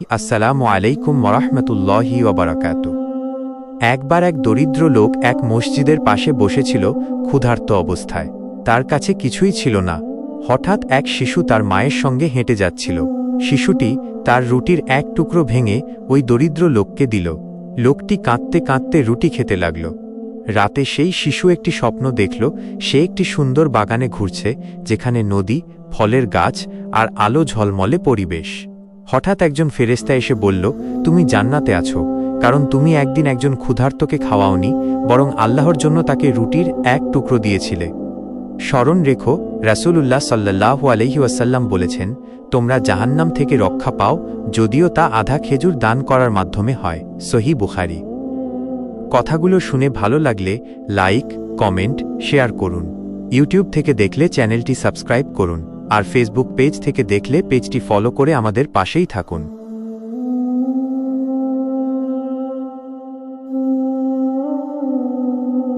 আসসালামু আলাইকুম ওয়ারাহমাতুল্লাহি ওয়া বারাকাতুহু। একবার এক দরিদ্র লোক এক মসজিদের পাশে বসেছিল ক্ষুধার্ত অবস্থায়। তার কাছে কিছুই ছিল না। হঠাৎ এক শিশু তার মায়ের সঙ্গে হেঁটে যাচ্ছিল। শিশুটি তার রুটির এক টুকরো ভেঙে ওই দরিদ্র লোককে দিল। লোকটি কাঁদতে কাঁদতে রুটি খেতে লাগল। রাতে সেই শিশু একটি স্বপ্ন দেখল, সে একটি সুন্দর বাগানে ঘুরছে, যেখানে নদী, ফলের গাছ আর আলো ঝলমলে পরিবেশ। হঠাৎ একজন ফেরেশতা এসে বলল, তুমি জান্নাতে আছো, কারণ তুমি একদিন একজন ক্ষুধার্তকে খাওয়াওনি, বরং আল্লাহর জন্য তাকে রুটির এক টুকরো দিয়েছিলে। স্মরণ রেখো, রাসূলুল্লাহ সাল্লাল্লাহু আলাইহি ওয়াসাল্লাম বলেছেন, তোমরা জাহান্নাম থেকে রক্ষা পাও, যদিও তা আধা খেজুর দান করার মাধ্যমে হয়। সহিহ বুখারী। কথাগুলো শুনে ভালো লাগলে লাইক, কমেন্ট, শেয়ার করুন। ইউটিউব থেকে দেখলে চ্যানেলটি সাবস্ক্রাইব করুন, আর ফেসবুক পেজ থেকে দেখলে পেজটি ফলো করে আমাদের পাশেই থাকুন।